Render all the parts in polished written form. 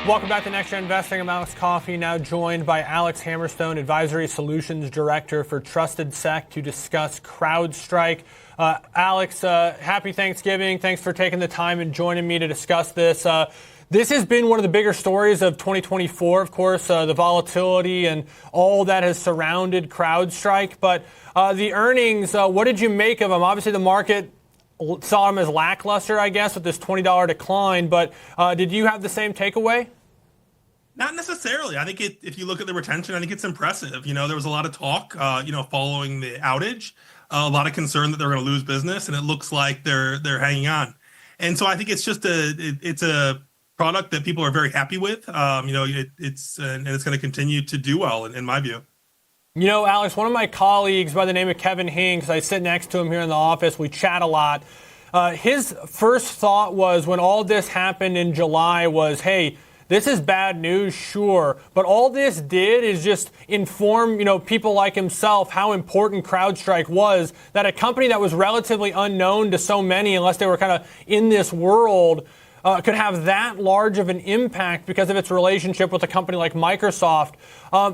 Welcome back to Next Gen Investing. I'm Alex Coffey, now joined by Alex Hamerstone, Advisory Solutions Director for Trusted Sec, to discuss CrowdStrike. Alex, happy Thanksgiving. Thanks for taking the time and joining me to discuss this. This has been one of the bigger stories of 2024, of course, the volatility and all that has surrounded CrowdStrike. But the earnings, what did you make of them? Obviously, the market saw them as lackluster, I guess, with this $20 decline. But did you have the same takeaway? Not necessarily. I think if you look at the retention, I think it's impressive. There was a lot of talk, following the outage, a lot of concern that they're going to lose business, and it looks like they're hanging on. And so I think it's just it's a product that people are very happy with. It's going to continue to do well, in my view. Alex, one of my colleagues by the name of Kevin Hinks, I sit next to him here in the office. We chat a lot. His first thought was when all this happened in July was, hey, this is bad news, sure, but all this did is just inform, people like himself how important CrowdStrike was, that a company that was relatively unknown to so many, unless they were kind of in this world, could have that large of an impact because of its relationship with a company like Microsoft.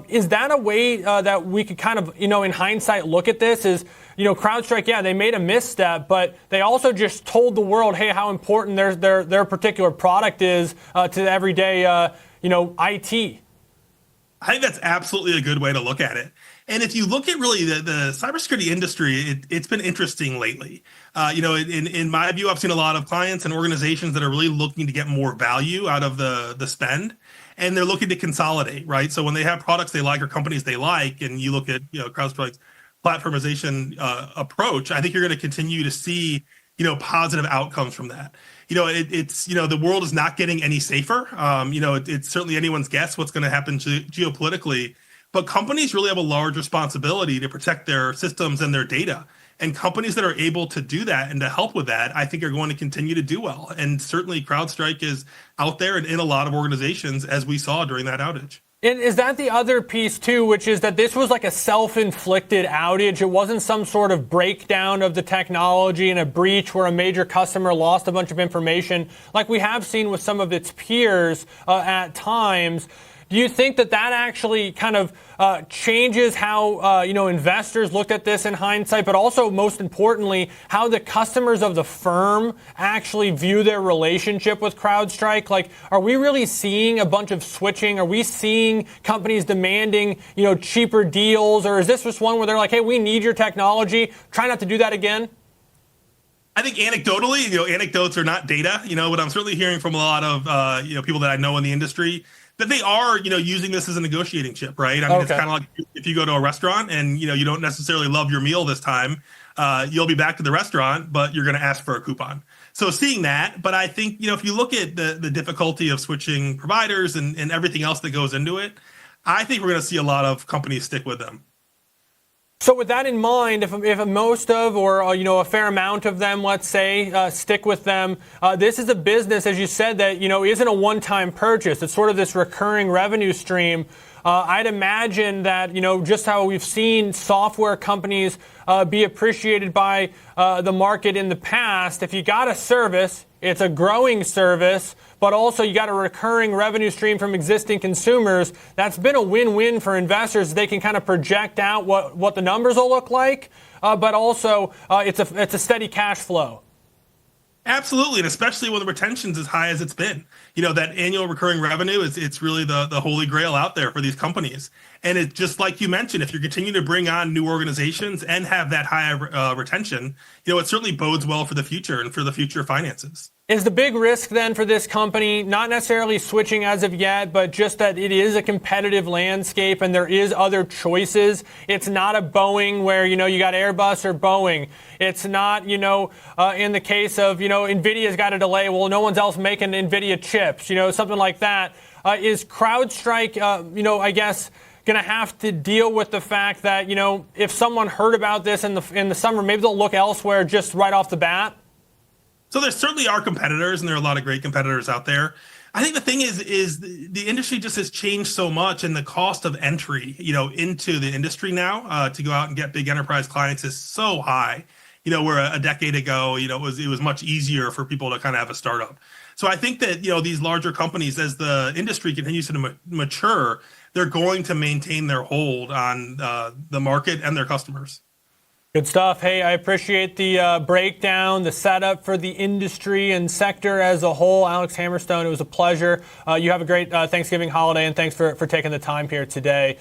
Is that a way that we could kind of, in hindsight, look at this? Is, CrowdStrike, yeah, they made a misstep, but they also just told the world, hey, how important their particular product is to everyday, IT. I think that's absolutely a good way to look at it. And if you look at really the cybersecurity industry, it's been interesting lately. In my view, I've seen a lot of clients and organizations that are really looking to get more value out of the spend, and they're looking to consolidate, right? So when they have products they like or companies they like, and you look at CrowdStrike's platformization approach, I think you're going to continue to see positive outcomes from that. It's the world is not getting any safer. It's certainly anyone's guess what's going to happen geopolitically. But companies really have a large responsibility to protect their systems and their data. And companies that are able to do that and to help with that, I think, are going to continue to do well. And certainly CrowdStrike is out there and in a lot of organizations, as we saw during that outage. And is that the other piece, too, which is that this was like a self-inflicted outage? It wasn't some sort of breakdown of the technology and a breach where a major customer lost a bunch of information, like we have seen with some of its peers at times. Do you think that actually kind of changes how investors looked at this in hindsight, but also, most importantly, how the customers of the firm actually view their relationship with CrowdStrike? Like, are we really seeing a bunch of switching? Are we seeing companies demanding, cheaper deals? Or is this just one where they're like, hey, we need your technology. Try not to do that again? I think anecdotally, anecdotes are not data, but I'm certainly hearing from a lot of, people that I know in the industry that they are, using this as a negotiating chip, right? I mean, It's kind of like if you go to a restaurant and, you don't necessarily love your meal this time, you'll be back to the restaurant, but you're going to ask for a coupon. So seeing that, but I think, if you look at the difficulty of switching providers and everything else that goes into it, I think we're going to see a lot of companies stick with them. So with that in mind, if most of or a fair amount of them, let's say, stick with them, this is a business, as you said, that isn't a one-time purchase. It's sort of this recurring revenue stream. I'd imagine that just how we've seen software companies be appreciated by the market in the past. If you got a service, it's a growing service, but also you got a recurring revenue stream from existing consumers. That's been a win-win for investors. They can kind of project out what the numbers will look like, but also it's a steady cash flow. Absolutely, and especially when the retention's as high as it's been. That annual recurring revenue it's really the holy grail out there for these companies. And it's just like you mentioned, if you continue to bring on new organizations and have that high retention, it certainly bodes well for the future and for the future finances. Is the big risk then for this company not necessarily switching as of yet, but just that it is a competitive landscape and there is other choices? It's not a Boeing where, you got Airbus or Boeing. It's not, in the case of, NVIDIA's got a delay. Well, no one's else making NVIDIA chips, something like that. Is CrowdStrike, I guess, going to have to deal with the fact that, if someone heard about this in the summer, maybe they'll look elsewhere just right off the bat? So there certainly are competitors, and there are a lot of great competitors out there. I think the thing is the industry just has changed so much, and the cost of entry, into the industry now to go out and get big enterprise clients is so high. Where a decade ago, it was much easier for people to kind of have a startup. So I think that, these larger companies, as the industry continues to mature, they're going to maintain their hold on the market and their customers. Good stuff. Hey, I appreciate the breakdown, the setup for the industry and sector as a whole. Alex Hamerstone, it was a pleasure. You have a great Thanksgiving holiday, and thanks for taking the time here today.